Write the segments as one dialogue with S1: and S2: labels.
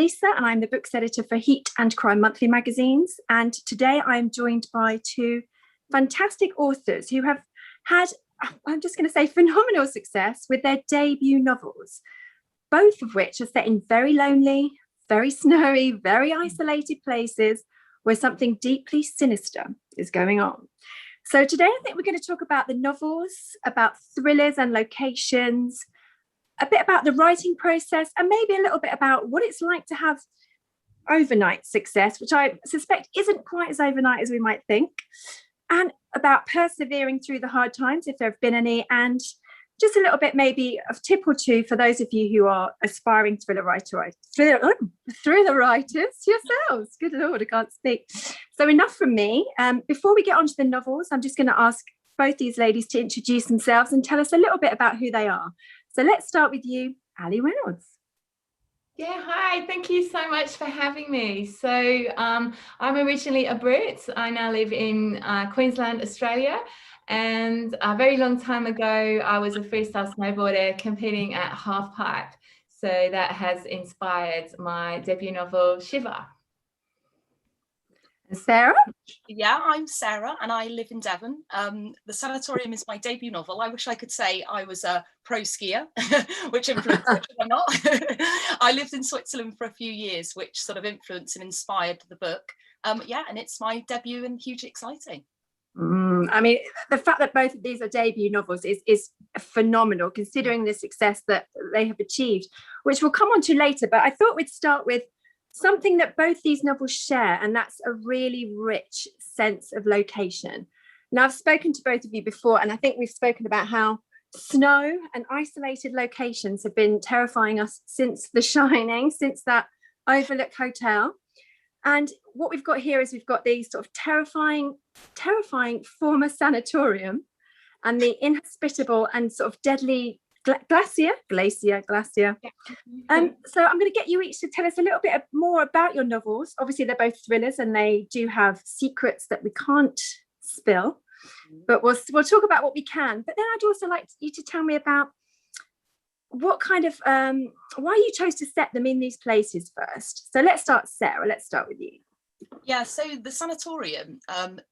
S1: Lisa, and I'm the books editor for Heat and Crime Monthly magazines. And today I'm joined by two fantastic authors who have had, I'm just going to say, phenomenal success with their debut novels, both of which are set in very lonely, very snowy, very isolated places where something deeply sinister is going on. So today I think we're going to talk about the novels, about thrillers and locations, a bit about the writing process, and maybe a little bit about what it's like to have overnight success, which I suspect isn't quite as overnight as we might think, and about persevering through the hard times, if there have been any, and just a little bit maybe of tip or two for those of you who are aspiring thriller writers yourselves. Good Lord, I can't speak. So enough from me. Before we get on to the novels, I'm just going to ask both these ladies to introduce themselves and tell us a little bit about who they are. So let's start with you, Allie Reynolds.
S2: Yeah, hi, thank you so much for having me. So I'm originally a Brit. I now live in Queensland, Australia. And a very long time ago, I was a freestyle snowboarder competing at halfpipe. So that has inspired my debut novel, Shiver.
S1: And Sarah?
S3: Yeah, I'm Sarah and I live in Devon. The Sanatorium is my debut novel. I wish I could say I was a pro skier, which influenced it, but I'm not. I lived in Switzerland for a few years, which sort of influenced and inspired the book. Yeah, and it's my debut and hugely exciting.
S1: I mean, the fact that both of these are debut novels is phenomenal, considering the success that they have achieved, which we'll come on to later. But I thought we'd start with something that both these novels share, and that's a really rich sense of location. Now, I've spoken to both of you before, and I think we've spoken about how snow and isolated locations have been terrifying us since The Shining, since that Overlook Hotel. And what we've got here is we've got these sort of terrifying former sanatorium and the inhospitable and sort of deadly glacier. So I'm going to get you each to tell us a little bit more about your novels. Obviously, they're both thrillers and they do have secrets that we can't spill, but we'll talk about what we can. But then I'd also like you to tell me about what kind of why you chose to set them in these places first. So let's start, Sarah. Let's start with you.
S3: Yeah, so the sanatorium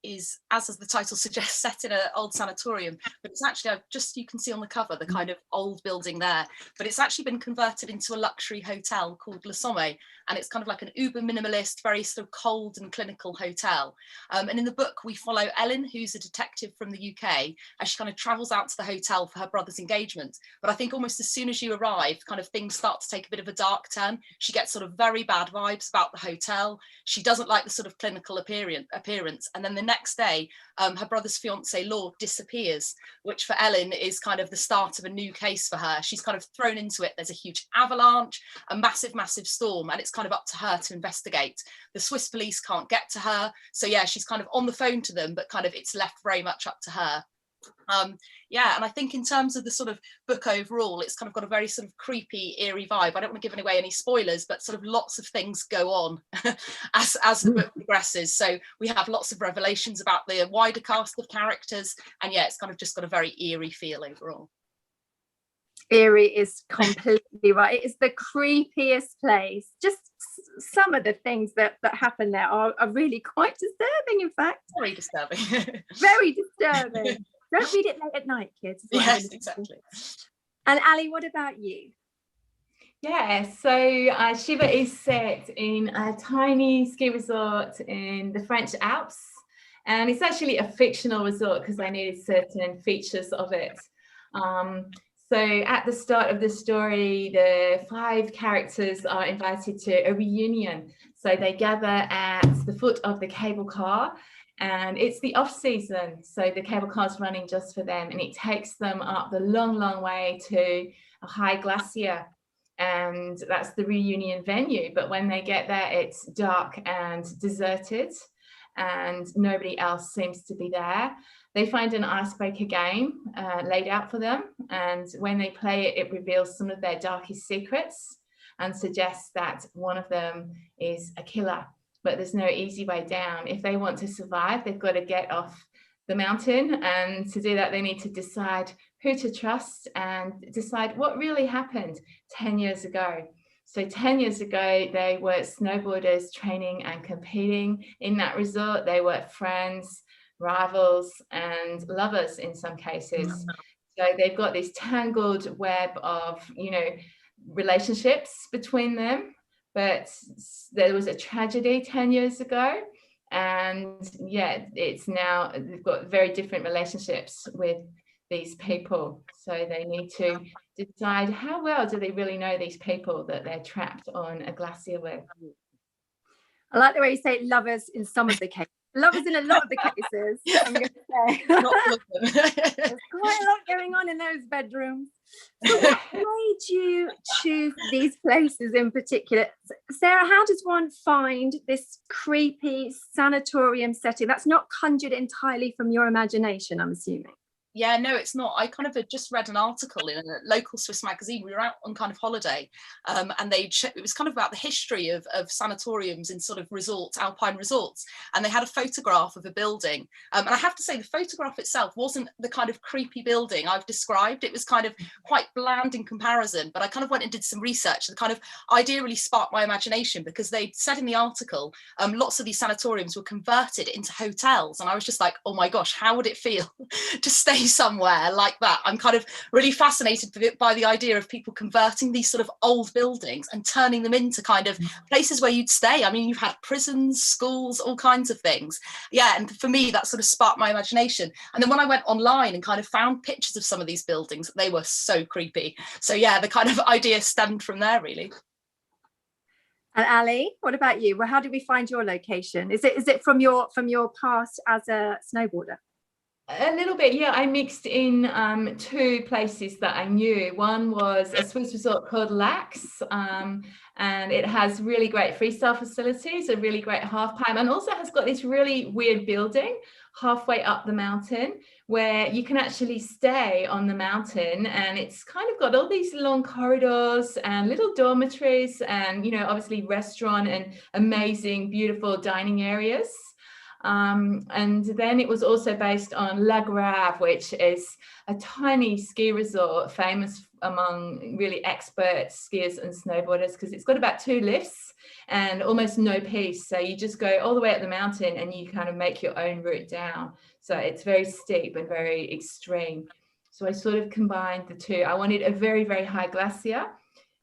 S3: is, as the title suggests, set in an old sanatorium, but it's actually, you can see on the cover, the kind of old building there, but it's actually been converted into a luxury hotel called Le Sommet, and it's kind of like an uber minimalist, very sort of cold and clinical hotel. And in the book, we follow Ellen, who's a detective from the UK, as she kind of travels out to the hotel for her brother's engagement. But I think almost as soon as you arrive, kind of things start to take a bit of a dark turn. She gets sort of very bad vibes about the hotel. She doesn't like the sort of clinical appearance, and then the next day her brother's fiance Lord disappears, which for Ellen is kind of the start of a new case for her. She's kind of thrown into it. There's a huge avalanche, a massive storm, and it's kind of up to her to investigate. The Swiss police can't get to her, so yeah, she's kind of on the phone to them, but kind of it's left very much up to her. Yeah, and I think in terms of the sort of book overall, it's kind of got a very sort of creepy, eerie vibe. I don't want to give away any spoilers, but sort of lots of things go on as the book progresses. So we have lots of revelations about the wider cast of characters, and yeah, it's kind of just got a very eerie feel overall.
S1: Eerie is completely right. It is the creepiest place. Just some of the things that happen there are really quite disturbing, in fact.
S3: Very disturbing.
S1: Very disturbing. Don't read it late at night, kids.
S3: Yes, exactly.
S1: And Allie, what about you?
S2: Yeah, so Shiver is set in a tiny ski resort in the French Alps. And it's actually a fictional resort because I needed certain features of it. So at the start of the story, the 5 characters are invited to a reunion. So they gather at the foot of the cable car, and it's the off season. So the cable car's running just for them, and it takes them up the long way to a high glacier. And that's the reunion venue. But when they get there, it's dark and deserted, and nobody else seems to be there. They find an icebreaker game laid out for them, and when they play it, it reveals some of their darkest secrets and suggests that one of them is a killer. But there's no easy way down. If they want to survive, they've got to get off the mountain, and to do that, they need to decide who to trust and decide what really happened 10 years ago. So 10 years ago, they were snowboarders training and competing in that resort. They were friends, rivals, and lovers in some cases. So they've got this tangled web of, you know, relationships between them. But there was a tragedy 10 years ago. And yeah, it's now, they've got very different relationships with these people. So they need to decide how well do they really know these people that they're trapped on a glacier with.
S1: I like the way you say lovers in some of the cases. Lovers in a lot of the cases, I'm going to say.
S3: Not all of them.
S1: There's quite a lot going on in those bedrooms. So what made you choose these places in particular? Sarah, how does one find this creepy sanatorium setting that's not conjured entirely from your imagination, I'm assuming?
S3: Yeah, no, it's not. I kind of had just read an article in a local Swiss magazine. We were out on kind of holiday, and it was kind of about the history of sanatoriums in sort of resorts, alpine resorts, and they had a photograph of a building. And I have to say, the photograph itself wasn't the kind of creepy building I've described. It was kind of quite bland in comparison, but I kind of went and did some research. The kind of idea really sparked my imagination, because they said in the article, lots of these sanatoriums were converted into hotels. And I was just like, oh my gosh, how would it feel to stay somewhere like that? I'm kind of really fascinated by the idea of people converting these sort of old buildings and turning them into kind of places where you'd stay. I mean, you've had prisons, schools, all kinds of things. Yeah, and for me, that sort of sparked my imagination. And then when I went online and kind of found pictures of some of these buildings, they were so creepy. So yeah, the kind of idea stemmed from there, really.
S1: And Allie, what about you? Well, how did we find your location? Is it from your past as a snowboarder?
S2: A little bit, yeah. I mixed in two places that I knew. One was a Swiss resort called Lax, and it has really great freestyle facilities, a really great halfpipe, and also has got this really weird building halfway up the mountain where you can actually stay on the mountain, and it's kind of got all these long corridors and little dormitories and, you know, obviously restaurant and amazing, beautiful dining areas. And then it was also based on La Grave, which is a tiny ski resort famous among really expert skiers and snowboarders, because it's got about 2 lifts and almost no piste. So you just go all the way up the mountain and you kind of make your own route down. So it's very steep and very extreme. So I sort of combined the two. I wanted a very, very high glacier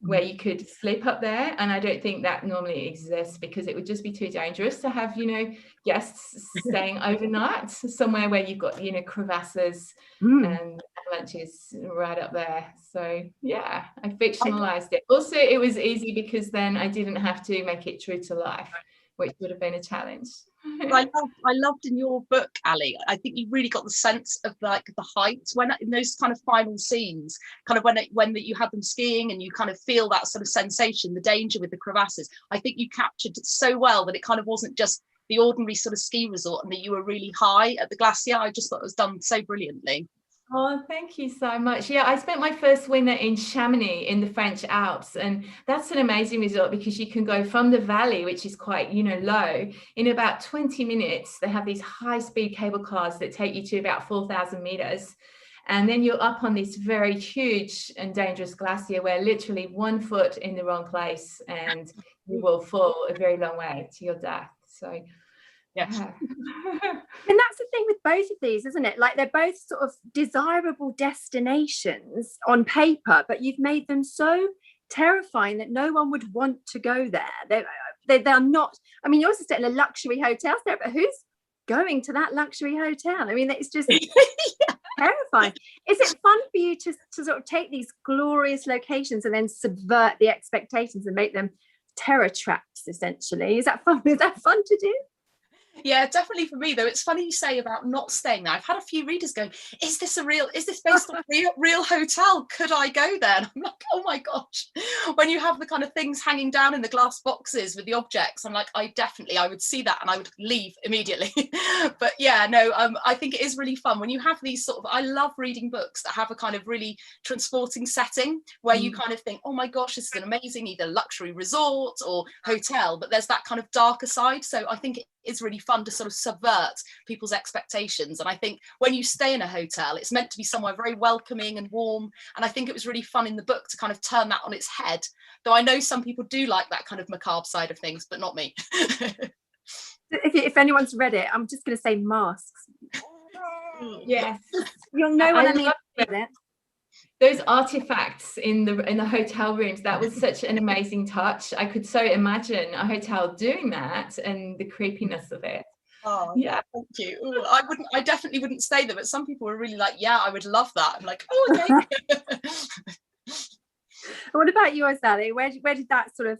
S2: where you could sleep up there, and I don't think that normally exists, because it would just be too dangerous to have, you know, guests staying overnight somewhere where you've got, you know, crevasses and avalanches right up there. So yeah, I fictionalized it. Also, it was easy because then I didn't have to make it true to life, which would have been a challenge.
S3: I loved in your book, Allie, I think you really got the sense of like the height when in those kind of final scenes, kind of when you had them skiing and you kind of feel that sort of sensation, the danger with the crevasses. I think you captured it so well that it kind of wasn't just the ordinary sort of ski resort and that you were really high at the glacier. I just thought it was done so brilliantly.
S2: Oh, thank you so much. Yeah, I spent my first winter in Chamonix in the French Alps, and that's an amazing resort because you can go from the valley, which is quite, you know, low, in about 20 minutes. They have these high-speed cable cars that take you to about 4,000 meters. And then you're up on this very huge and dangerous glacier where literally 1 foot in the wrong place and you will fall a very long way to your death. So
S3: yes.
S1: And that's the thing with both of these, isn't it? Like, they're both sort of desirable destinations on paper, but you've made them so terrifying that no one would want to go there. They're not, I mean, you also stay in a luxury hotel there, but who's going to that luxury hotel? I mean, it's just terrifying. Is it fun for you to sort of take these glorious locations and then subvert the expectations and make them terror traps, essentially? Is that fun? Is that fun to do?
S3: Yeah, definitely for me, though. It's funny you say about not staying there. I've had a few readers going, is this based on a real hotel? Could I go there? And I'm like, oh my gosh. When you have the kind of things hanging down in the glass boxes with the objects, I'm like, I would see that and I would leave immediately. But yeah, no, I think it is really fun when you have these sort of, I love reading books that have a kind of really transporting setting where you kind of think, oh my gosh, this is an amazing either luxury resort or hotel, but there's that kind of darker side. So I think it is really fun to sort of subvert people's expectations. And I think when you stay in a hotel, it's meant to be somewhere very welcoming and warm. And I think it was really fun in the book to kind of turn that on its head. Though I know some people do like that kind of macabre side of things, but not me.
S1: If anyone's read it, I'm just going to say masks.
S2: Yes,
S1: You'll know what I mean.
S2: Those artifacts in the hotel rooms, that was such an amazing touch. I could so imagine a hotel doing that and the creepiness of it.
S3: Oh yeah, thank you. Ooh, I definitely wouldn't stay there, but some people were really like, yeah, I would love that. I'm like, oh, okay.
S1: What about yours, Allie? Where did that sort of,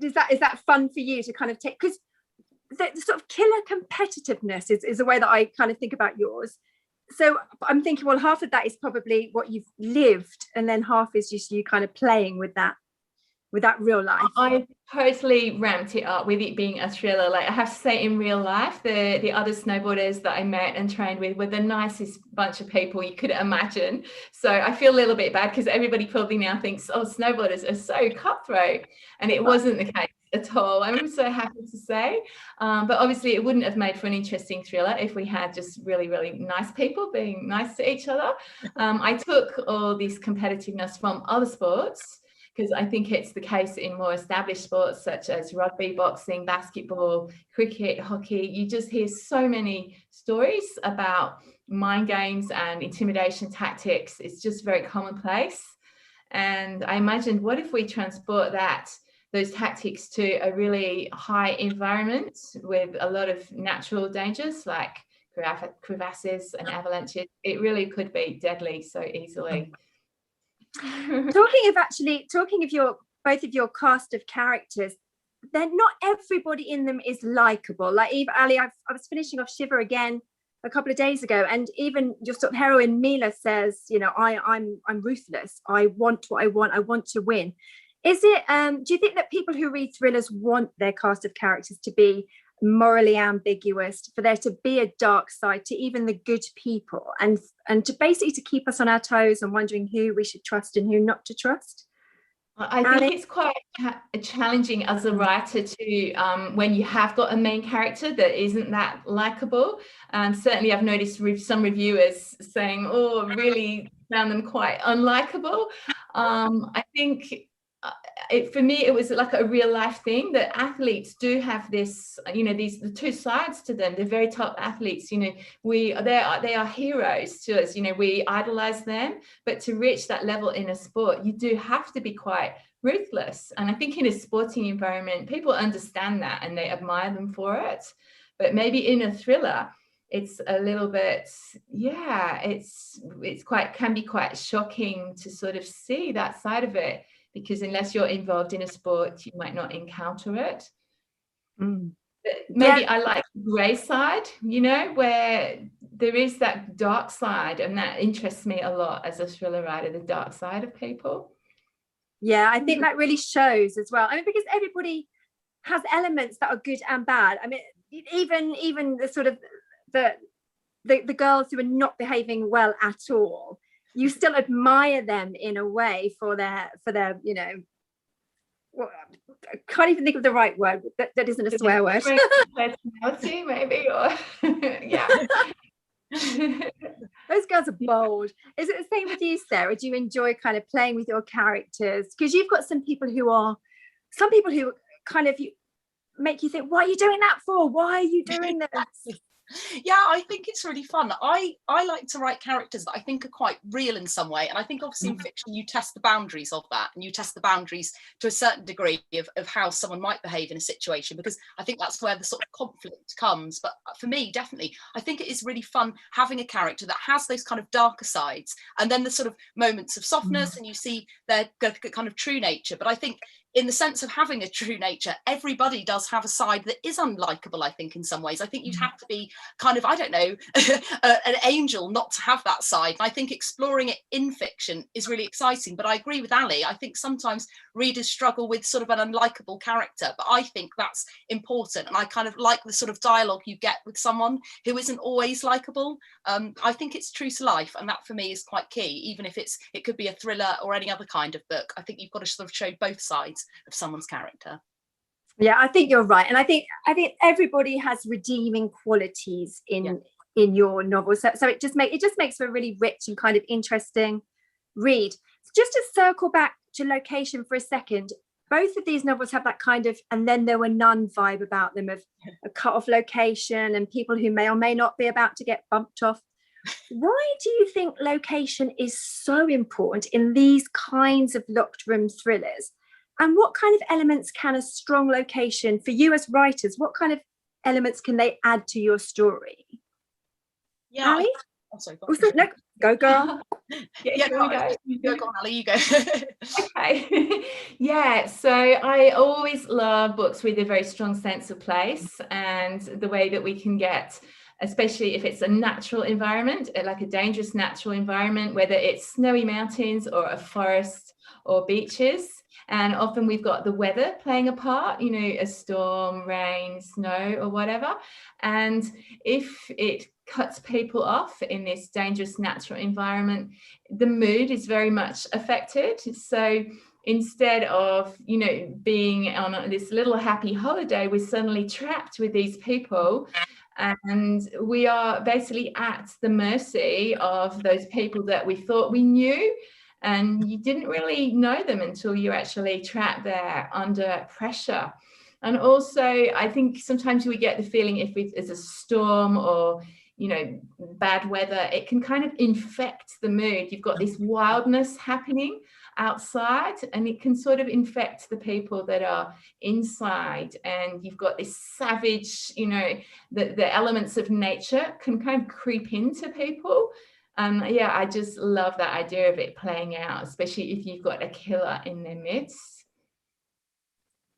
S1: is that fun for you to kind of take, because the sort of killer competitiveness is the way that I kind of think about yours. So I'm thinking, well, half of that is probably what you've lived, and then half is just you kind of playing with that real life.
S2: I totally ramped it up with it being a thriller. Like, I have to say, in real life, the other snowboarders that I met and trained with were the nicest bunch of people you could imagine. So I feel a little bit bad because everybody probably now thinks, oh, snowboarders are so cutthroat, and it wasn't the case at all. I'm so happy to say, but obviously it wouldn't have made for an interesting thriller if we had just really, really nice people being nice to each other. I took all this competitiveness from other sports, because I think it's the case in more established sports such as rugby, boxing, basketball, cricket, hockey. You just hear so many stories about mind games and intimidation tactics. It's just very commonplace. And I imagined, what if we transport those tactics to a really high environment with a lot of natural dangers like crevasses and avalanches? It really could be deadly so easily.
S1: Talking of both of your cast of characters, then not everybody in them is likable. Like, even Allie, I was finishing off Shiver again a couple of days ago, and even your sort of heroine Mila says, you know, I'm ruthless. I want what I want. I want to win. Is it? Do you think that people who read thrillers want their cast of characters to be morally ambiguous, for there to be a dark side to even the good people, and to basically to keep us on our toes and wondering who we should trust and who not to trust?
S2: I think it's quite challenging as a writer to when you have got a main character that isn't that likable. Certainly I've noticed some reviewers saying, oh, really found them quite unlikable. I think for me, it was like a real life thing that athletes do have this, you know, the two sides to them. They're very top athletes, you know, they are heroes to us, you know, we idolize them, but to reach that level in a sport, you do have to be quite ruthless. And I think in a sporting environment, people understand that and they admire them for it. But maybe in a thriller, it's a little bit, yeah, it's can be quite shocking to sort of see that side of it, because unless you're involved in a sport, you might not encounter it. But maybe yeah. I like the grey side, you know, where there is that dark side, and that interests me a lot as a thriller writer, the dark side of people.
S1: Yeah, I think that really shows as well. I mean, because everybody has elements that are good and bad. I mean, even the sort of the girls who are not behaving well at all, you still admire them in a way for their, you know, well, I can't even think of the right word. That isn't a swear word.
S2: Personality, maybe, or yeah.
S1: Those girls are bold. Is it the same with you, Sarah? Do you enjoy kind of playing with your characters? Because you've got some people who kind of make you think, what are you doing that for? Why are you doing this?
S3: Yeah, I think it's really fun. I like to write characters that I think are quite real in some way, and I think obviously in fiction you test the boundaries of that, and you test the boundaries to a certain degree of how someone might behave in a situation, because I think that's where the sort of conflict comes. But for me, definitely, I think it is really fun having a character that has those kind of darker sides, and then the sort of moments of softness, and you see their kind of true nature. But I think in the sense of having a true nature, everybody does have a side that is unlikable, I think, in some ways. I think you'd have to be kind of, I don't know, an angel not to have that side. And I think exploring it in fiction is really exciting. But I agree with Allie. I think sometimes readers struggle with sort of an unlikable character, but I think that's important. And I kind of like the sort of dialogue you get with someone who isn't always likable. I think it's true to life. And that for me is quite key, even if it could be a thriller or any other kind of book. I think you've got to sort of show both sides of someone's character.
S1: Yeah, I think you're right. And I think everybody has redeeming qualities in your novel. So it just makes for a really rich and kind of interesting read. Just to circle back to location for a second, both of these novels have that kind of "and then there were none" vibe about them, of a cut-off location and people who may or may not be about to get bumped off. Why do you think location is so important in these kinds of locked room thrillers? And what kind of elements can a strong location, for you as writers, what kind of elements can they add to your story?
S3: Yeah.
S1: Allie?
S3: Sorry, go
S1: on. No, go girl.
S3: Go on, Allie, you go.
S2: Okay. Yeah, so I always love books with a very strong sense of place, and the way that we can get, especially if it's a natural environment, like a dangerous natural environment, whether it's snowy mountains or a forest or beaches. And often we've got the weather playing a part, you know, a storm, rain, snow, or whatever. And if it cuts people off in this dangerous natural environment, the mood is very much affected. So instead of, you know, being on this little happy holiday, we're suddenly trapped with these people. And we are basically at the mercy of those people that we thought we knew. And you didn't really know them until you're actually trapped there under pressure. And also, I think sometimes we get the feeling if it's a storm or, you know, bad weather, it can kind of infect the mood. You've got this wildness happening outside, and it can sort of infect the people that are inside. And you've got this savage, you know, the elements of nature can kind of creep into people. Yeah, I just love that idea of it playing out, especially if you've got a killer in their midst.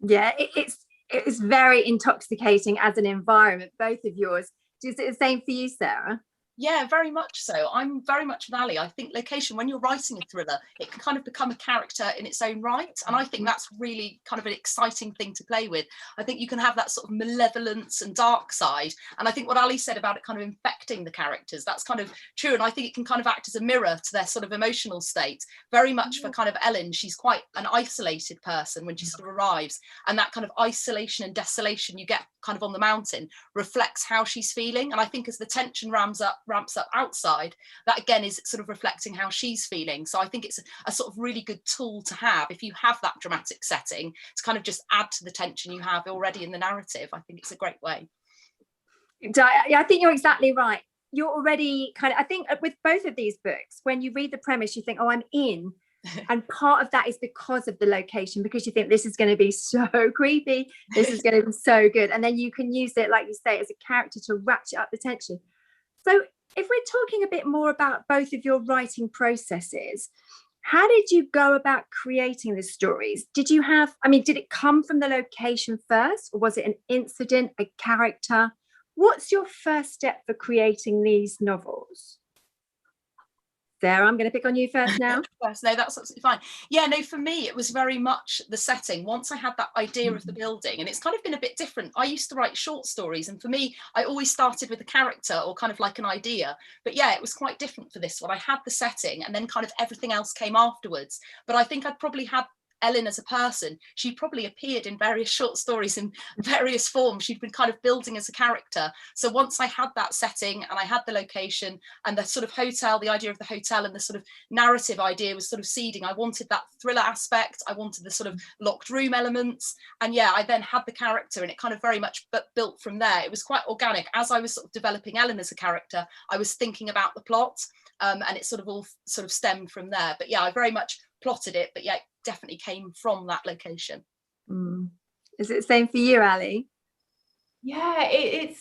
S1: Yeah, it's very intoxicating as an environment, both of yours. Is it the same for you, Sarah?
S3: Yeah, very much so. I'm very much with Allie. I think location, when you're writing a thriller, it can kind of become a character in its own right. And I think that's really kind of an exciting thing to play with. I think you can have that sort of malevolence and dark side. And I think what Allie said about it kind of infecting the characters, that's kind of true. And I think it can kind of act as a mirror to their sort of emotional state. Very much for kind of Ellen, she's quite an isolated person when she sort of arrives. And that kind of isolation and desolation you get kind of on the mountain reflects how she's feeling. And I think as the tension ramps up outside, that again is sort of reflecting how she's feeling. So I think it's a sort of really good tool to have if you have that dramatic setting, to kind of just add to the tension you have already in the narrative. I think it's a great way.
S1: I think you're exactly right. You're already kind of, I think with both of these books, when you read the premise, you think, oh, I'm in. And part of that is because of the location, because you think this is going to be so creepy, this is going to be so good. And then you can use it, like you say, as a character to ratchet up the tension. So if we're talking a bit more about both of your writing processes, how did you go about creating the stories? Did it come from the location first, or was it an incident, a character? What's your first step for creating these novels? Sarah, I'm going to pick on you first now.
S3: Yes, no, that's absolutely fine. Yeah, no, for me, it was very much the setting. Once I had that idea of the building, and it's kind of been a bit different. I used to write short stories, and for me, I always started with a character or kind of like an idea. But yeah, it was quite different for this one. I had the setting, and then kind of everything else came afterwards. But I think I'd probably had Ellen as a person. She probably appeared in various short stories in various forms. She'd been kind of building as a character. So once I had that setting and I had the location and the sort of hotel, the idea of the hotel and the sort of narrative idea was sort of seeding. I wanted that thriller aspect. I wanted the sort of locked room elements. And yeah, I then had the character, and it kind of very much built from there. It was quite organic. As I was sort of developing Ellen as a character, I was thinking about the plot, and it sort of all sort of stemmed from there. But yeah, I very much plotted it, but yeah, it definitely came from that location.
S1: Is it the same for you, Allie?
S2: Yeah,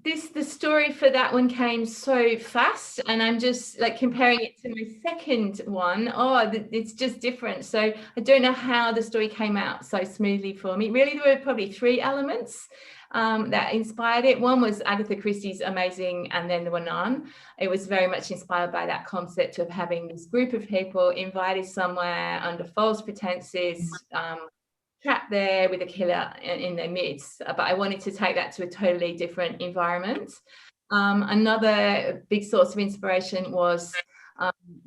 S2: the story for that one came so fast, and I'm just like comparing it to my second one. It's just different. So I don't know how the story came out so smoothly for me. Really, there were probably three elements that inspired it. One was Agatha Christie's amazing "And Then There Were None." It was very much inspired by that concept of having this group of people invited somewhere under false pretenses, trapped there with a killer in their midst. But I wanted to take that to a totally different environment. Another big source of inspiration was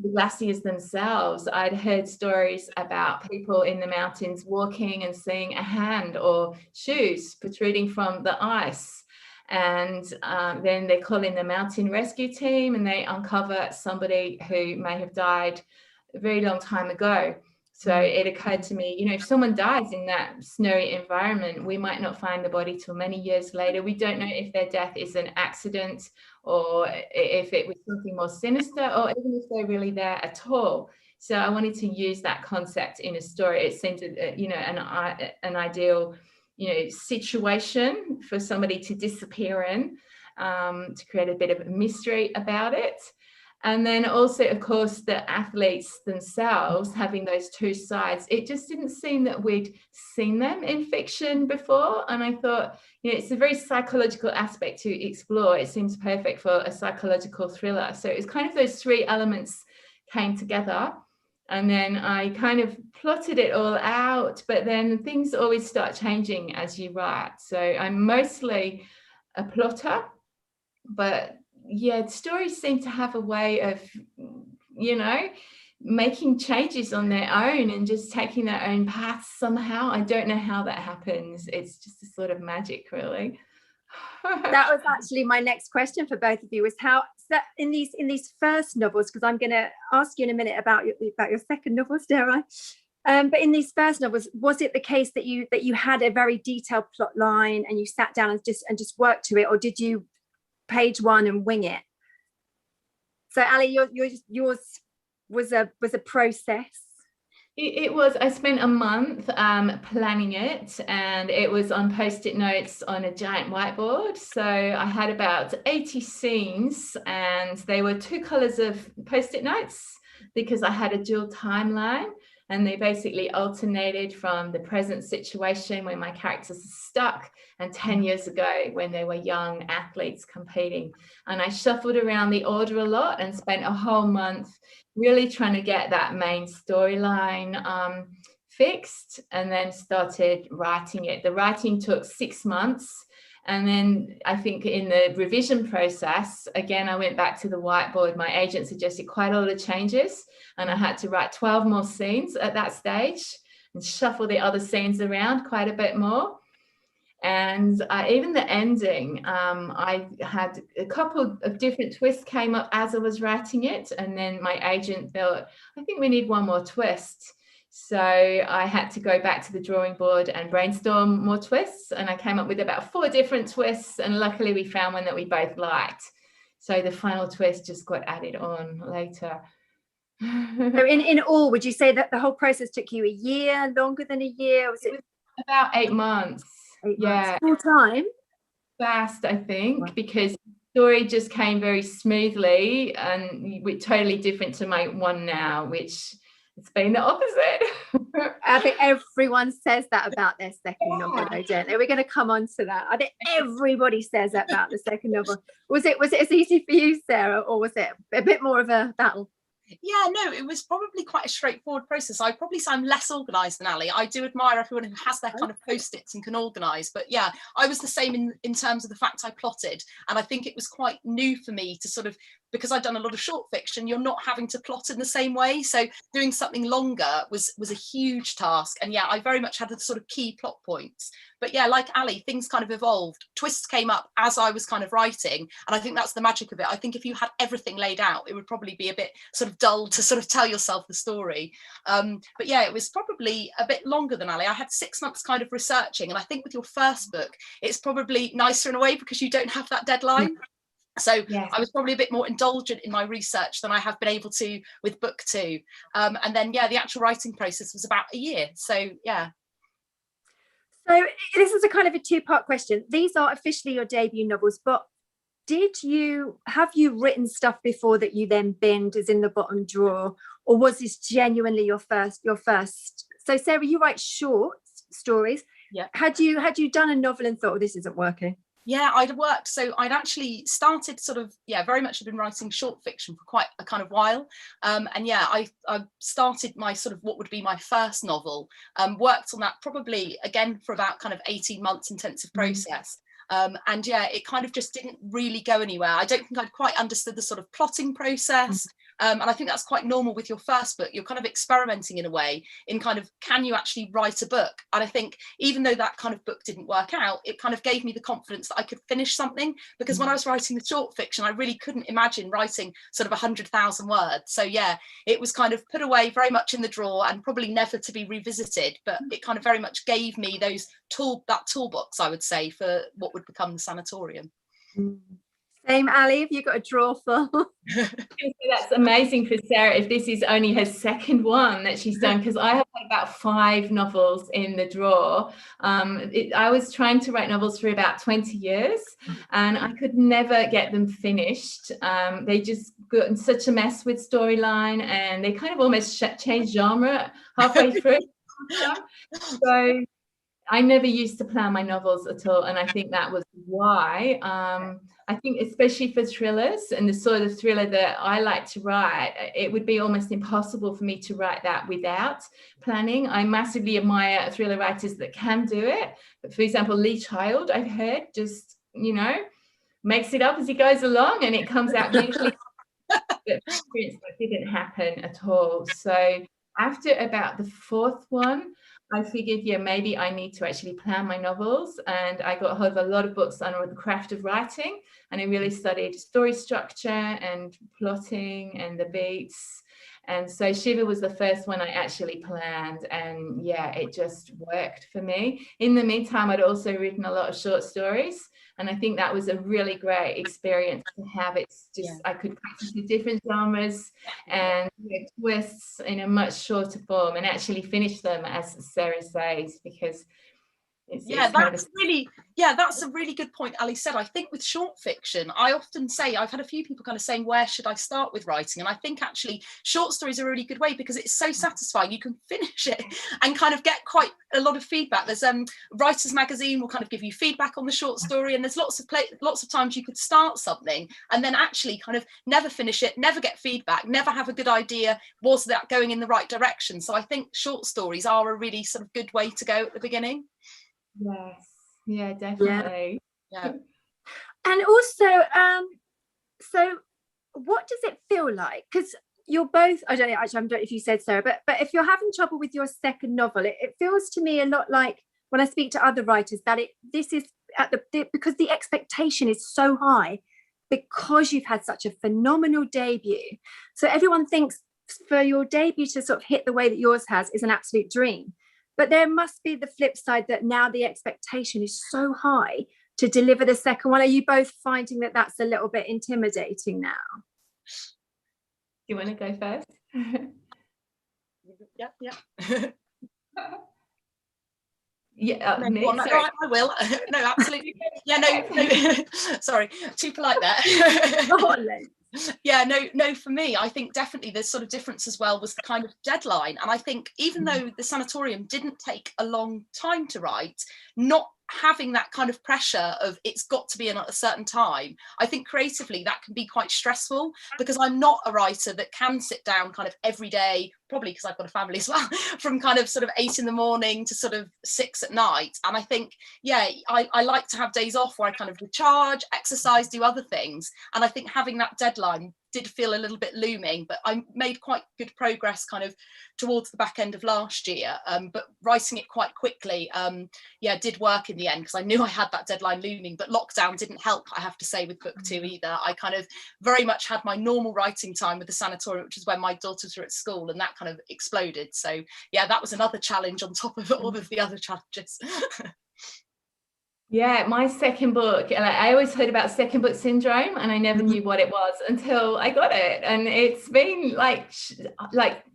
S2: the glaciers themselves. I'd heard stories about people in the mountains walking and seeing a hand or shoes protruding from the ice. And then they call in the mountain rescue team and they uncover somebody who may have died a very long time ago. So it occurred to me, you know, if someone dies in that snowy environment, we might not find the body till many years later. We don't know if their death is an accident or if it was something more sinister, or even if they're really there at all. So I wanted to use that concept in a story. It seemed, you know, an ideal, you know, situation for somebody to disappear in, to create a bit of a mystery about it. And then also, of course, the athletes themselves having those two sides. It just didn't seem that we'd seen them in fiction before. And I thought, you know, it's a very psychological aspect to explore. It seems perfect for a psychological thriller. So it was kind of those three elements came together. And then I kind of plotted it all out, but then things always start changing as you write. So I'm mostly a plotter, but yeah, stories seem to have a way of, you know, making changes on their own and just taking their own paths somehow. I don't know how that happens. It's just a sort of magic, really.
S1: That was actually my next question for both of you, was how in these first novels, because I'm going to ask you in a minute about your second novel, dare I? But in these first novels, was it the case that you had a very detailed plot line and you sat down and just worked to it, or did you page one and wing it? So Allie, yours was a process.
S2: It was. I spent a month planning it, and it was on post-it notes on a giant whiteboard. So I had about 80 scenes, and they were 2 colors of post-it notes because I had a dual timeline. And they basically alternated from the present situation when my characters are stuck and 10 years ago when they were young athletes competing. And I shuffled around the order a lot and spent a whole month really trying to get that main storyline fixed, and then started writing it. The writing took 6 months. And then I think in the revision process, again, I went back to the whiteboard. My agent suggested quite a lot of changes, and I had to write 12 more scenes at that stage and shuffle the other scenes around quite a bit more. And even the ending, I had a couple of different twists came up as I was writing it. And then my agent thought, I think we need one more twist. So I had to go back to the drawing board and brainstorm more twists. And I came up with about 4 different twists. And luckily we found one that we both liked. So the final twist just got added on later.
S1: So in all, would you say that the whole process took you a year, longer than a year? Was it
S2: about 8 months?
S1: 8
S2: yeah,
S1: months. Full time?
S2: Fast, I think, because the story just came very smoothly and totally different to my one now, which it's been the opposite.
S1: I think everyone says that about their second novel, though, don't they? We're going to come on to that. I think everybody says that about the second novel. Was it as easy for you, Sarah, or was it a bit more of a battle?
S3: Yeah, no, it was probably quite a straightforward process. I probably sound less organised than Allie. I do admire everyone who has their kind of post-its and can organise. But yeah, I was the same in terms of the fact I plotted. And I think it was quite new for me to sort of, because I'd done a lot of short fiction, you're not having to plot in the same way. So doing something longer was a huge task. And yeah, I very much had the sort of key plot points. But yeah, like Allie, things kind of evolved. Twists came up as I was kind of writing. And I think that's the magic of it. I think if you had everything laid out, it would probably be a bit sort of dull to sort of tell yourself the story. But yeah, it was probably a bit longer than Allie. I had 6 months kind of researching. And I think with your first book, it's probably nicer in a way because you don't have that deadline. So yes. I was probably a bit more indulgent in my research than I have been able to with book 2. And then, yeah, the actual writing process was about a year. So, yeah.
S1: So this is a kind of a 2-part question. These are officially your debut novels, but have you written stuff before that you then binned as in the bottom drawer, or was this genuinely your first? So Sarah, you write short stories.
S3: Yeah.
S1: Had you done a novel and thought, oh, this isn't working?
S3: Yeah, I'd actually started sort of, very much have been writing short fiction for quite a kind of while. And yeah, I started my sort of what would be my first novel, worked on that probably again for about kind of 18 months intensive process. And yeah, it kind of just didn't really go anywhere. I don't think I'd quite understood the sort of plotting process. And I think that's quite normal with your first book. You're kind of experimenting in a way in kind of, can you actually write a book? And I think even though that kind of book didn't work out, it kind of gave me the confidence that I could finish something, because when I was writing the short fiction, I really couldn't imagine writing sort of 100,000 words. So yeah, it was kind of put away very much in the drawer and probably never to be revisited, but it kind of very much gave me that toolbox, I would say, for what would become the sanatorium.
S1: Same, Allie, have you got a drawer full?
S2: That's amazing for Sarah if this is only her second one that she's done, because I have had about 5 novels in the drawer. I was trying to write novels for about 20 years and I could never get them finished. They just got in such a mess with storyline, and they kind of almost changed genre halfway through. So I never used to plan my novels at all, and I think that was why. I think especially for thrillers and the sort of thriller that I like to write, it would be almost impossible for me to write that without planning. I massively admire thriller writers that can do it. But for example, Lee Child, I've heard, just, you know, makes it up as he goes along and it comes out beautifully. But that didn't happen at all. So after about the 4th one, I figured, yeah, maybe I need to actually plan my novels, and I got hold of a lot of books on the craft of writing, and I really studied story structure and plotting and the beats. And so Shiver was the first one I actually planned, and yeah, it just worked for me. In the meantime, I'd also written a lot of short stories, and I think that was a really great experience to have. It's just, I could practice the different genres and twists in a much shorter form and actually finish them, as Sarah says, because
S3: that's a really good point Ali said. I think with short fiction, I often say, I've had a few people kind of saying, where should I start with writing? And I think actually short stories are a really good way, because it's so satisfying. You can finish it and kind of get quite a lot of feedback. There's Writers Magazine will kind of give you feedback on the short story, and there's lots of times you could start something and then actually kind of never finish it, never get feedback, never have a good idea, was that going in the right direction? So I think short stories are a really sort of good way to go at the beginning.
S2: Yes, yeah, definitely.
S3: Yeah.
S1: And also, so what does it feel like? Because you're both, I don't know, actually, I don't know if you said Sarah, but if you're having trouble with your second novel, it feels to me a lot like when I speak to other writers that this is because the expectation is so high, because you've had such a phenomenal debut. So everyone thinks for your debut to sort of hit the way that yours has is an absolute dream. But there must be the flip side, that now the expectation is so high to deliver the second one. Are you both finding that that's a little bit intimidating now?
S2: You want to go first?
S3: Yeah.
S2: Yeah,
S3: I will. No, absolutely. Yeah, no. Sorry, too polite there. Yeah, no, for me, I think definitely the sort of difference as well was the kind of deadline. And I think even though the Sanatorium didn't take a long time to write, not having that kind of pressure of it's got to be in at a certain time, I think creatively that can be quite stressful, because I'm not a writer that can sit down kind of every day, probably because I've got a family as well, from kind of sort of 8 in the morning to sort of 6 at night. And I think, yeah, I like to have days off where I kind of recharge, exercise, do other things. And I think having that deadline did feel a little bit looming, but I made quite good progress kind of towards the back end of last year, but writing it quite quickly, did work in the end, because I knew I had that deadline looming. But lockdown didn't help, I have to say, with book 2 either. I kind of very much had my normal writing time with the Sanatorium, which is when my daughters were at school, and that kind of exploded. So yeah, that was another challenge on top of all of the other challenges.
S2: Yeah, my second book, I always heard about second book syndrome, and I never knew what it was until I got it. And it's been like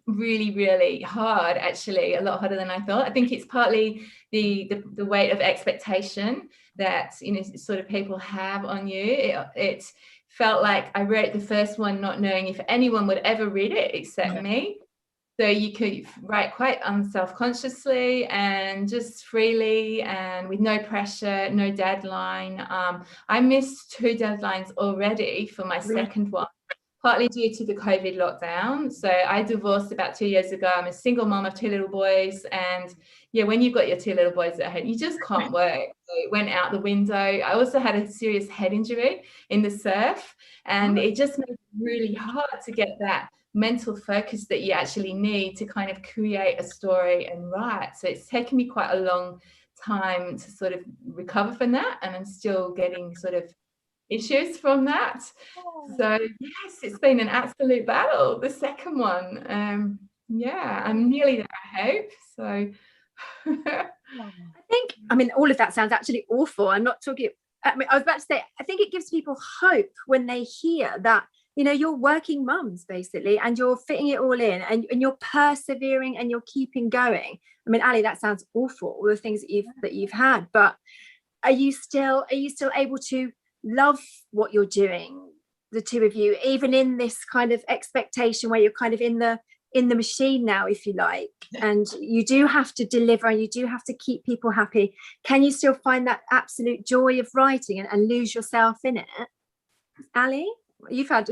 S2: really, really hard, actually, a lot harder than I thought. I think it's partly the weight of expectation that, you know, sort of people have on you. It felt like I wrote the first one not knowing if anyone would ever read it except me. So you could write quite self-consciously and just freely and with no pressure, no deadline. I missed 2 deadlines already for my second one. partly due to the COVID lockdown. So I divorced about 2 years ago. I'm a single mom of 2 little boys. And yeah, when you've got your 2 little boys at home, you just can't work. So it went out the window. I also had a serious head injury in the surf, and it just made it really hard to get that mental focus that you actually need to kind of create a story and write. So it's taken me quite a long time to sort of recover from that, and I'm still getting sort of issues from that. So yes, it's been an absolute battle, the second one. Yeah, I'm nearly there, I hope. So
S1: I mean, all of that sounds actually awful. I'm not talking, I mean, I was about to say, I think it gives people hope when they hear that, you know, you're working mums basically, and you're fitting it all in, and you're persevering and you're keeping going. I mean, Allie, that sounds awful, all the things that you've had, but are you still able to love what you're doing, the two of you, even in this kind of expectation where you're kind of in the machine now, if you like, and you do have to deliver and you do have to keep people happy? Can you still find that absolute joy of writing and lose yourself in it? Allie, you've had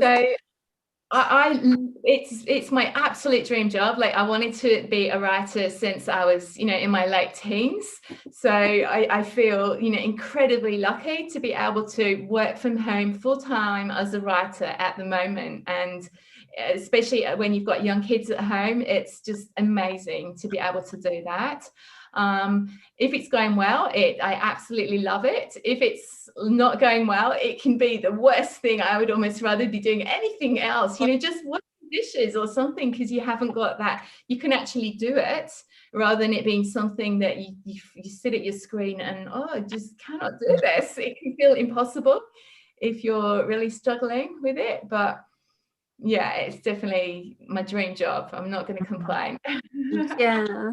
S2: it's my absolute dream job. Like, I wanted to be a writer since I was, you know, in my late teens. So I feel, you know, incredibly lucky to be able to work from home full time as a writer at the moment. And especially when you've got young kids at home, it's just amazing to be able to do that. If it's going well, I absolutely love it. If it's not going well, it can be the worst thing. I would almost rather be doing anything else, you know, just washing dishes or something, because you haven't got that, you can actually do it, rather than it being something that you sit at your screen and, oh, I just cannot do this. It can feel impossible if you're really struggling with it. But yeah, it's definitely my dream job. I'm not going to complain.
S1: Yeah.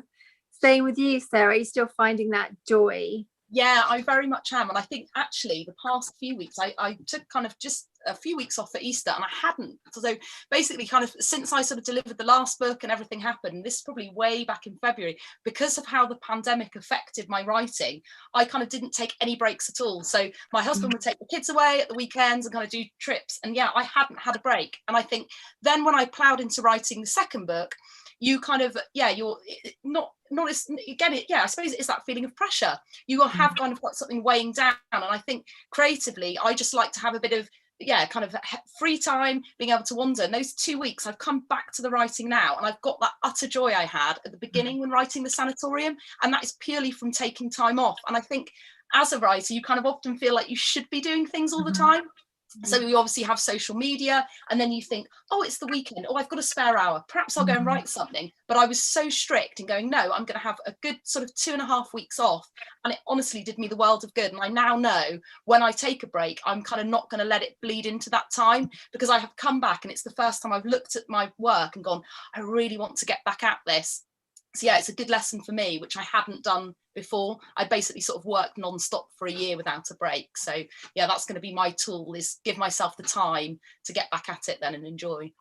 S1: Same with you, Sarah. Are you still finding that joy?
S3: Yeah, I very much am. And I think actually the past few weeks, I took kind of just a few weeks off for Easter, and I hadn't. So basically kind of since I sort of delivered the last book and everything happened, this is probably way back in February, because of how the pandemic affected my writing, I kind of didn't take any breaks at all. So my husband would take the kids away at the weekends and kind of do trips. And yeah, I hadn't had a break. And I think then when I ploughed into writing the second book, you kind of, yeah, you're not as, again, I suppose it's that feeling of pressure. You will have kind of got something weighing down. And I think creatively, I just like to have a bit of, kind of free time, being able to wander. And those 2 weeks, I've come back to the writing now, and I've got that utter joy I had at the beginning when writing the Sanatorium. And that is purely from taking time off. And I think as a writer, you kind of often feel like you should be doing things all the time. So we obviously have social media, and then you think, oh, it's the weekend, oh, I've got a spare hour, perhaps I'll go and write something. But I was so strict in going, no, I'm going to have a good sort of 2.5 weeks off. And it honestly did me the world of good. And I now know when I take a break, I'm kind of not going to let it bleed into that time, because I have come back and it's the first time I've looked at my work and gone, I really want to get back at this. So yeah, it's a good lesson for me, which I hadn't done before. I basically sort of worked non-stop for a year without a break. So yeah, that's going to be my tool, is give myself the time to get back at it then and enjoy.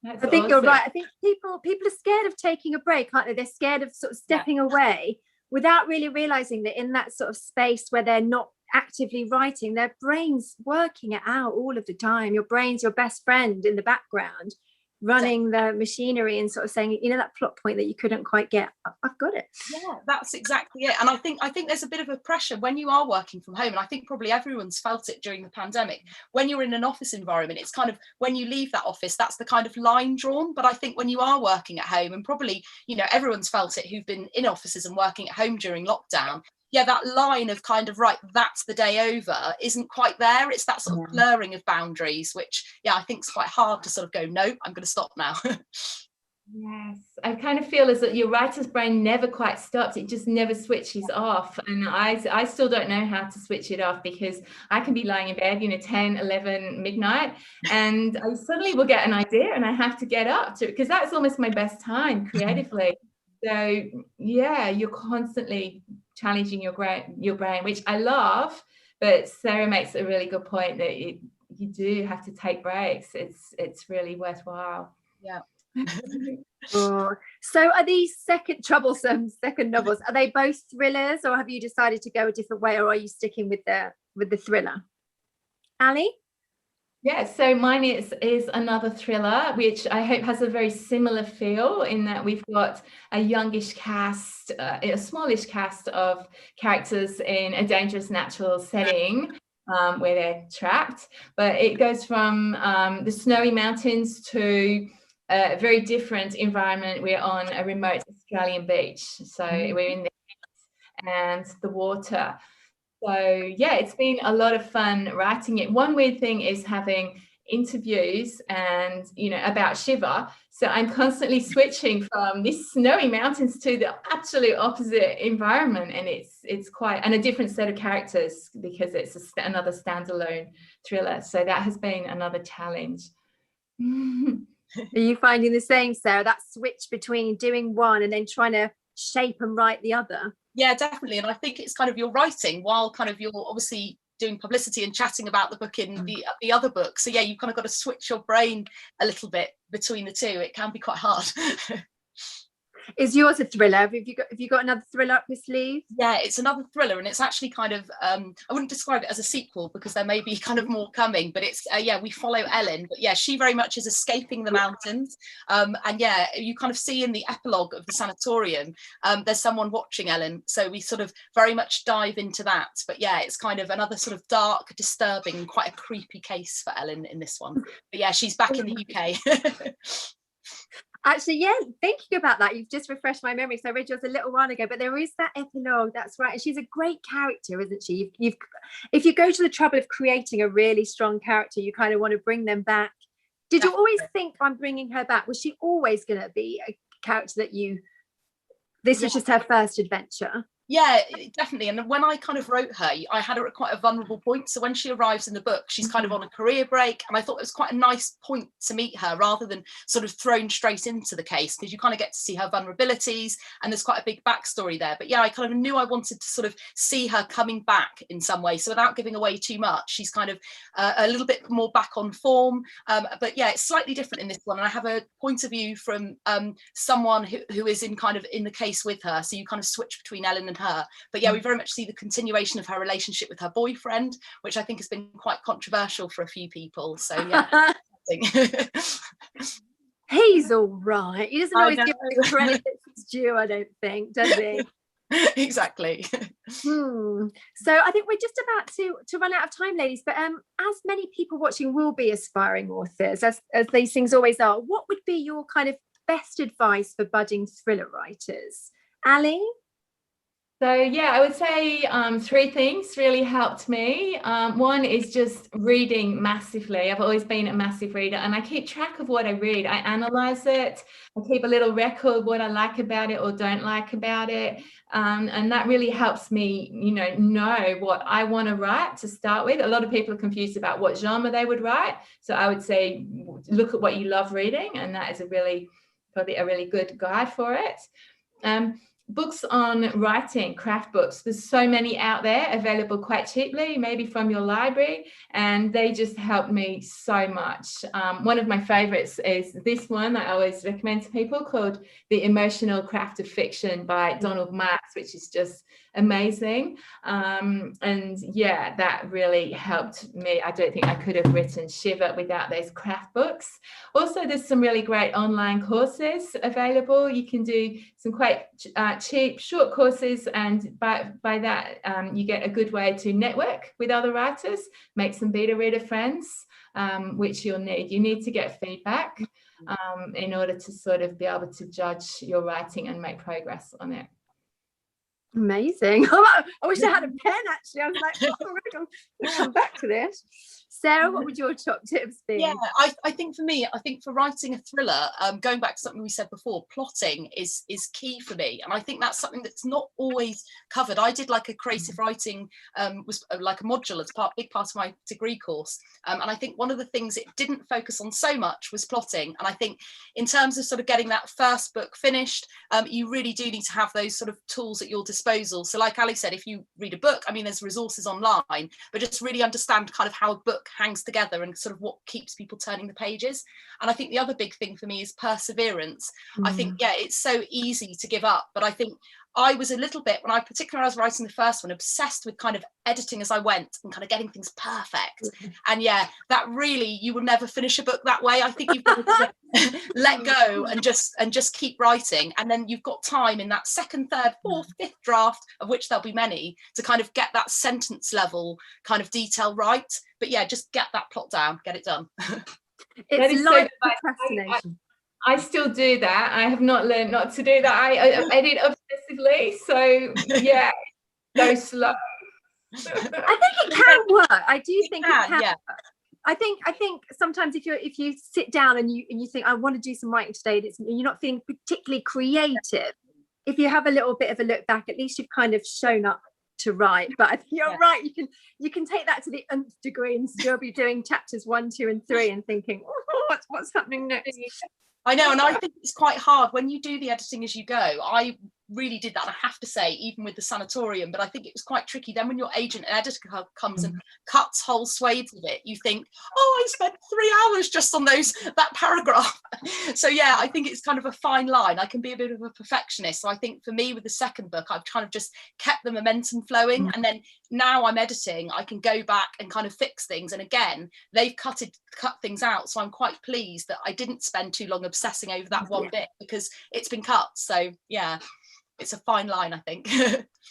S1: That's I think awesome. You're right. I think people are scared of taking a break, aren't they? They're scared of sort of stepping away without really realizing that in that sort of space where they're not actively writing, their brain's working it out all of the time. Your brain's your best friend in the background, running the machinery and sort of saying, you know, that plot point that you couldn't quite get, I've got it.
S3: Yeah, that's exactly it. And I think there's a bit of a pressure when you are working from home, and I think probably everyone's felt it during the pandemic. When you're in an office environment, it's kind of, when you leave that office, that's the kind of line drawn. But I think when you are working at home, and probably, you know, everyone's felt it who've been in offices and working at home during lockdown, yeah, that line of kind of, right, that's the day over, isn't quite there. It's that sort of blurring of boundaries, which, yeah, I think is quite hard to sort of go, no, I'm going to stop now.
S2: Yes, I kind of feel as that your writer's brain never quite stops. It just never switches off. And I still don't know how to switch it off, because I can be lying in bed, you know, 10, 11, midnight, and I suddenly will get an idea and I have to get up to it, because that's almost my best time creatively. So yeah, you're constantly challenging your brain, which I love. But Sarah makes a really good point that you do have to take breaks. It's really worthwhile.
S3: Yeah.
S1: So are these troublesome second novels, are they both thrillers, or have you decided to go a different way, or are you sticking with the thriller? Allie?
S2: Yeah, so mine is another thriller, which I hope has a very similar feel in that we've got a youngish cast, a smallish cast of characters in a dangerous natural setting where they're trapped. But it goes from the snowy mountains to a very different environment. We're on a remote Australian beach, so we're in the and the water. So yeah, it's been a lot of fun writing it. One weird thing is having interviews and about Shiver. So I'm constantly switching from these snowy mountains to the absolute opposite environment, and it's quite a different set of characters because it's another standalone thriller. So that has been another challenge.
S1: Are you finding the same, Sarah? That switch between doing one and then trying to shape and write the other?
S3: Yeah, definitely. And I think it's kind of your writing while kind of you're obviously doing publicity and chatting about the book in the other book. So yeah, you've kind of got to switch your brain a little bit between the two. It can be quite hard.
S1: Is yours a thriller? Have you got another thriller up your sleeve?
S3: Yeah, it's another thriller, and it's actually kind of I wouldn't describe it as a sequel because there may be kind of more coming, but it's yeah, we follow Ellen, but yeah, she very much is escaping the mountains, and yeah, you kind of see in the epilogue of the sanatorium there's someone watching Ellen, so we sort of very much dive into that. But yeah, it's kind of another sort of dark, disturbing, quite a creepy case for Ellen in this one. But yeah, she's back in the UK.
S1: Actually, yeah, thinking about that, you've just refreshed my memory. So I read yours a little while ago, but there is that epilogue. That's right. And she's a great character, isn't she? If you go to the trouble of creating a really strong character, you kind of want to bring them back. Did you always think I'm bringing her back? Was she always going to be a character that this was just her first adventure?
S3: Yeah, definitely. And when I kind of wrote her, I had her at quite a vulnerable point. So when she arrives in the book, she's kind of on a career break. And I thought it was quite a nice point to meet her rather than sort of thrown straight into the case, because you kind of get to see her vulnerabilities and there's quite a big backstory there. But yeah, I kind of knew I wanted to sort of see her coming back in some way. So without giving away too much, she's kind of a little bit more back on form. But yeah, it's slightly different in this one. And I have a point of view from someone who is in the case with her. So you kind of switch between Ellen and her. But yeah, we very much see the continuation of her relationship with her boyfriend, which I think has been quite controversial for a few people. So yeah.
S1: He's all right. He doesn't always give the credit that's due, I don't think, does he?
S3: Exactly.
S1: So I think we're just about to run out of time, ladies, but as many people watching will be aspiring authors, as these things always are, what would be your kind of best advice for budding thriller writers? Allie?
S2: So yeah, I would say 3 things really helped me. One is just reading massively. I've always been a massive reader and I keep track of what I read. I analyze it. I keep a little record of what I like about it or don't like about it. And that really helps me, know what I want to write to start with. A lot of people are confused about what genre they would write. So I would say, look at what you love reading. And that is probably a really good guide for it. Books on writing, craft books. There's so many out there available quite cheaply, maybe from your library, and they just helped me so much. One of my favorites is this one I always recommend to people called The Emotional Craft of Fiction by Donald Marks, which is just amazing. And yeah, that really helped me. I don't think I could have written Shiver without those craft books. Also, there's some really great online courses available. You can do some quite cheap, short courses, and by that you get a good way to network with other writers, make some beta reader friends, which you'll need. You need to get feedback in order to sort of be able to judge your writing and make progress on it.
S1: Amazing. I wish I had a pen, actually. I was like, we'll come back to this. Sarah, what would your top tips be?
S3: Yeah, I think for me, for writing a thriller, going back to something we said before, plotting is key for me. And I think that's something that's not always covered. I did like a creative writing, was like a module as big part of my degree course. And I think one of the things it didn't focus on so much was plotting. And I think in terms of sort of getting that first book finished, you really do need to have those sort of tools at your disposal. So like Allie said, if you read a book, there's resources online, but just really understand kind of how a book hangs together and sort of what keeps people turning the pages. And I think the other big thing for me is perseverance. I think, yeah, it's so easy to give up, but I think I was a little bit, particularly when I was writing the first one, obsessed with kind of editing as I went and kind of getting things perfect. And yeah, that really, you will never finish a book that way. I think you've got to let go and just keep writing. And then you've got time in that second, third, fourth, fifth draft, of which there'll be many, to kind of get that sentence level kind of detail right. But yeah, just get that plot down, get it done.
S1: It's like procrastination.
S2: I still do that. I have not learned not to do that. I edit obsessively, so yeah, go slow.
S1: I think it can work. I do think it can.
S3: Yeah.
S1: I think sometimes if you sit down and you think, I want to do some writing today, you're not feeling particularly creative. If you have a little bit of a look back, at least you've kind of shown up to write. But I think you're right. You can take that to the nth degree and still be doing chapters 1, 2, and 3 and thinking, oh, what's happening next?
S3: I know, and I think it's quite hard when you do the editing as you go. I really did that, and I have to say, even with the Sanatorium, but I think it was quite tricky. Then when your agent and editor comes and cuts whole swathes of it, you think, oh, I spent 3 hours just on that paragraph. So yeah, I think it's kind of a fine line. I can be a bit of a perfectionist. So I think for me with the second book, I've kind of just kept the momentum flowing. And then now I'm editing, I can go back and kind of fix things. And again, they've cut things out. So I'm quite pleased that I didn't spend too long obsessing over that one bit, because it's been cut. So yeah, it's a fine line, I think.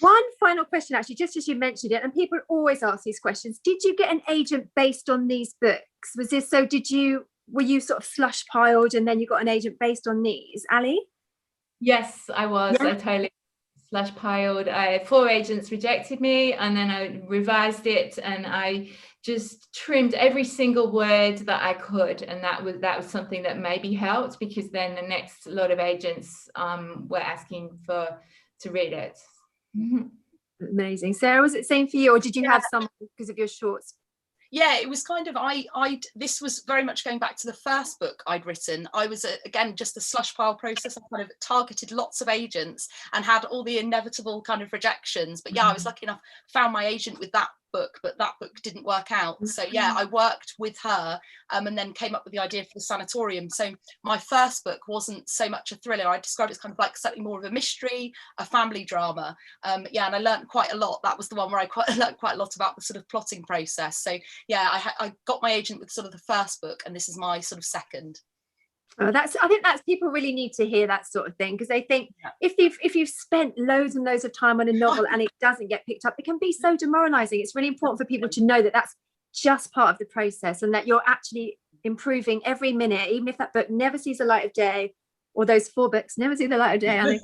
S1: One final question, actually, just as you mentioned it, and people always ask these questions. Did you get an agent based on these books? Was this so? Were you sort of slush piled and then you got an agent based on these, Allie?
S2: Yes, I was. Yeah. I totally slush piled. 4 agents rejected me, and then I revised it, and I just trimmed every single word that I could, and that was something that maybe helped, because then the next lot of agents were asking to read it.
S1: Amazing. Sarah, was it the same for you, or did you have some because of your shorts?
S3: Yeah, it was kind of, this was very much going back to the first book I'd written. I was, again, just the slush pile process. I kind of targeted lots of agents and had all the inevitable kind of rejections. But yeah, I was lucky enough, found my agent with that book, but that book didn't work out. So yeah, I worked with her and then came up with the idea for the Sanatorium. So my first book wasn't so much a thriller. I described it as kind of like slightly more of a mystery, a family drama. Yeah, and I learned quite a lot. That was the one where I learned quite a lot about the sort of plotting process. So yeah, I got my agent with sort of the first book, and this is my sort of second.
S1: Oh, I think that's people really need to hear that sort of thing, because they think if you've spent loads and loads of time on a novel and it doesn't get picked up, it can be so demoralizing. It's really important for people to know that that's just part of the process, and that you're actually improving every minute, even if that book never sees the light of day, or those 4 books never see the light of day, Allie.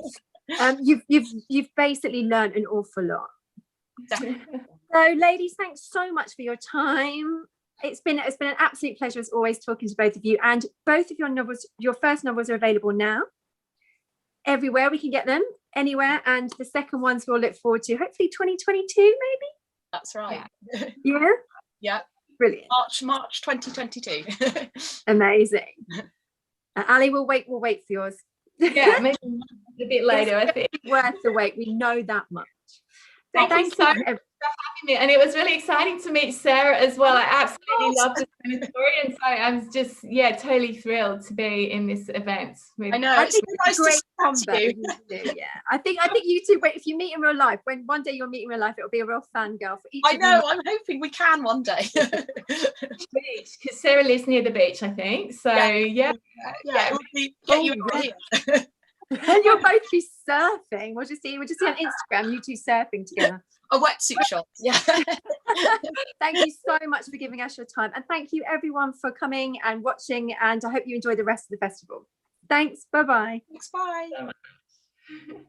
S1: You've basically learned an awful lot. So ladies, thanks so much for your time. It's been an absolute pleasure as always talking to both of you, and both of your novels, your first novels, are available now everywhere. We can get them anywhere, and the second ones we'll look forward to hopefully 2022 maybe.
S3: That's right.
S1: Yeah, brilliant.
S3: March 2022.
S1: Amazing. Allie, we'll wait for yours.
S2: Yeah, maybe a bit later. I think
S1: worth the wait, we know that much.
S2: Thank you so much for having me, and it was really exciting to meet Sarah as well. I absolutely loved the Sanatorium, so I'm just totally thrilled to be in this event.
S3: I know, it's nice to combo.
S1: Yeah, I think you two. Wait, if you meet in real life, when one day you'll meet in real life, it'll be a real fangirl for each.
S3: I know. I'm hoping we can one day.
S2: Beach, because Sarah lives near the beach, I think. So yeah.
S3: Get you here.
S1: And you'll both be surfing. We'll just see on Instagram you two surfing together.
S3: A wetsuit shot. Yeah.
S1: Thank you so much for giving us your time, and thank you everyone for coming and watching, and I hope you enjoy the rest of the festival. Thanks. Bye-bye.
S3: Thanks. Bye.